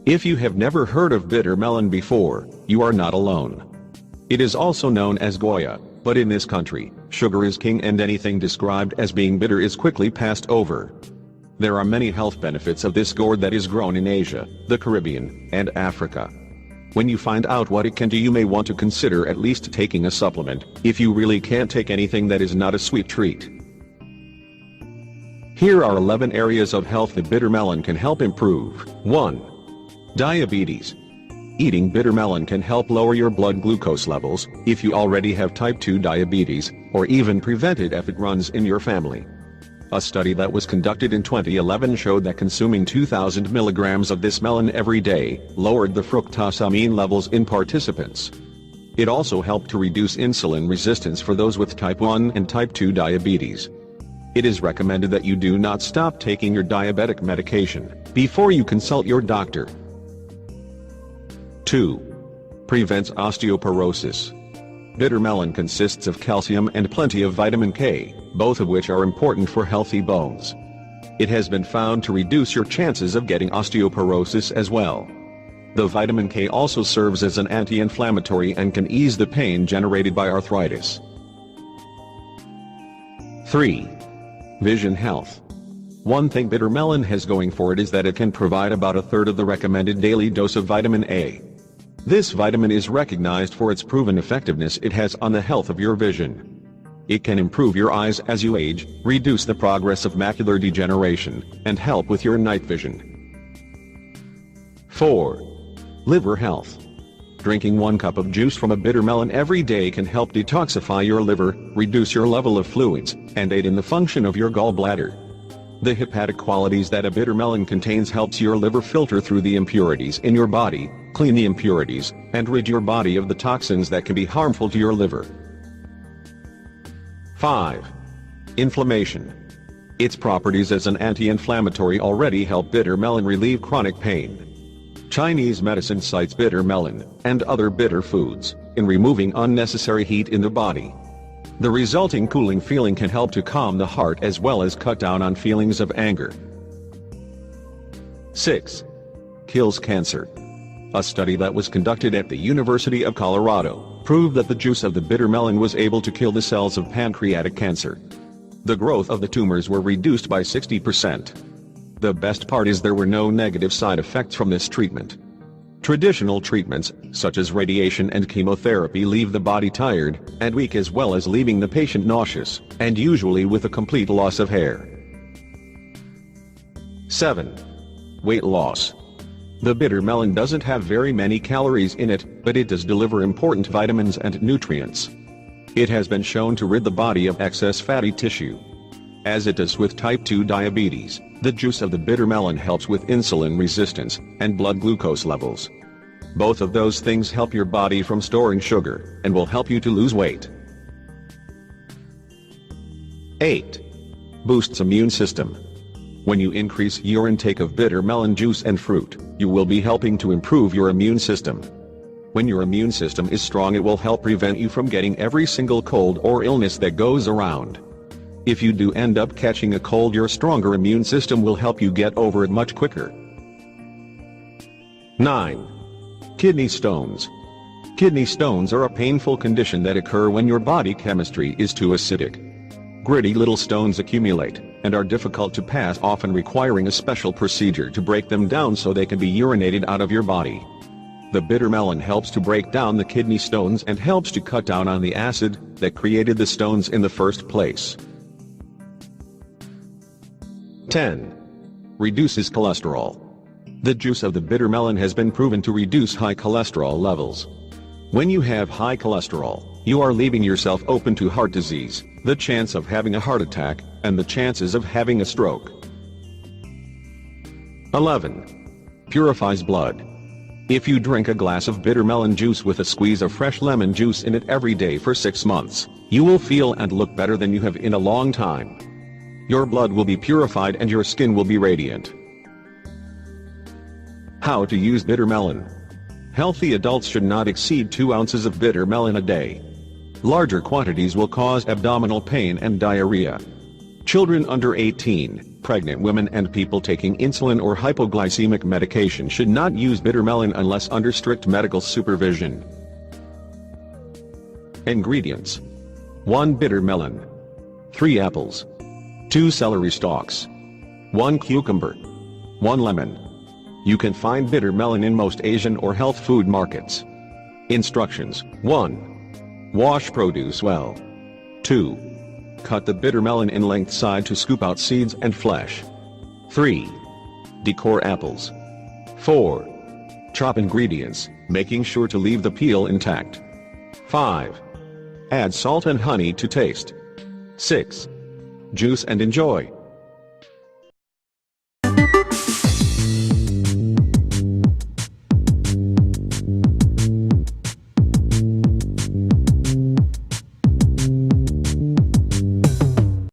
If you have never heard of bitter melon before, you are not alone. It is also known as Goya, but in this country, sugar is king and anything described as being bitter is quickly passed over. There are many health benefits of this gourd that is grown in Asia, the Caribbean, and Africa. When you find out what it can do, you may want to consider at least taking a supplement, if you really can't take anything that is not a sweet treat. Here are 11 areas of health that bitter melon can help improve. 1. Diabetes. Eating bitter melon can help lower your blood glucose levels, if you already have type 2 diabetes, or even prevent it if it runs in your family. A study that was conducted in 2011 showed that consuming 2,000 milligrams of this melon every day lowered the fructosamine levels in participants. It also helped to reduce insulin resistance for those with type 1 and type 2 diabetes. It is recommended that you do not stop taking your diabetic medication before you consult your doctor. 2. Prevents osteoporosis. Bitter melon consists of calcium and plenty of vitamin K, both of which are important for healthy bones. It has been found to reduce your chances of getting osteoporosis as well. The vitamin K also serves as an anti-inflammatory and can ease the pain generated by arthritis. 3. Vision health. One thing bitter melon has going for it is that it can provide about a third of the recommended daily dose of vitamin A. This vitamin is recognized for its proven effectiveness it has on the health of your vision. It can improve your eyes as you age, reduce the progress of macular degeneration, and help with your night vision. 4. Liver health. Drinking 1 cup of juice from a bitter melon every day can help detoxify your liver, reduce your level of fluids, and aid in the function of your gallbladder. The hepatic qualities that a bitter melon contains helps your liver filter through the impurities in your body, clean the impurities, and rid your body of the toxins that can be harmful to your liver. 5. Inflammation. Its properties as an anti-inflammatory already help bitter melon relieve chronic pain. Chinese medicine cites bitter melon, and other bitter foods, in removing unnecessary heat in the body. The resulting cooling feeling can help to calm the heart as well as cut down on feelings of anger. 6. Kills cancer. A study that was conducted at the University of Colorado proved that the juice of the bitter melon was able to kill the cells of pancreatic cancer. The growth of the tumors were reduced by 60%. The best part is there were no negative side effects from this treatment. Traditional treatments, such as radiation and chemotherapy, leave the body tired and weak as well as leaving the patient nauseous, and usually with a complete loss of hair. 7. Weight loss. The bitter melon doesn't have very many calories in it, but it does deliver important vitamins and nutrients. It has been shown to rid the body of excess fatty tissue. As it does with type 2 diabetes, the juice of the bitter melon helps with insulin resistance and blood glucose levels. Both of those things help your body from storing sugar, and will help you to lose weight. 8. Boosts immune system. When you increase your intake of bitter melon juice and fruit, you will be helping to improve your immune system. When your immune system is strong, it will help prevent you from getting every single cold or illness that goes around. If you do end up catching a cold, your stronger immune system will help you get over it much quicker. 9. Kidney stones. Kidney stones are a painful condition that occur when your body chemistry is too acidic. Gritty little stones accumulate, and are difficult to pass, often requiring a special procedure to break them down so they can be urinated out of your body. The bitter melon helps to break down the kidney stones and helps to cut down on the acid that created the stones in the first place. 10. Reduces cholesterol. The juice of the bitter melon has been proven to reduce high cholesterol levels. When you have high cholesterol, you are leaving yourself open to heart disease, the chance of having a heart attack, and the chances of having a stroke. 11. Purifies blood. If you drink a glass of bitter melon juice with a squeeze of fresh lemon juice in it every day for 6 months, you will feel and look better than you have in a long time. Your blood will be purified and your skin will be radiant. How to use bitter melon. Healthy adults should not exceed 2 ounces of bitter melon a day. Larger quantities will cause abdominal pain and diarrhea. Children under 18, pregnant women and people taking insulin or hypoglycemic medication should not use bitter melon unless under strict medical supervision. Ingredients: 1 bitter melon, 3 apples, 2 celery stalks, 1 cucumber, 1 lemon. You can find bitter melon in most Asian or health food markets. Instructions: 1. Wash produce well. 2. Cut the bitter melon in length side to scoop out seeds and flesh. 3. Decore apples. 4. Chop ingredients, making sure to leave the peel intact. 5. Add salt and honey to taste. 6. Juice and enjoy.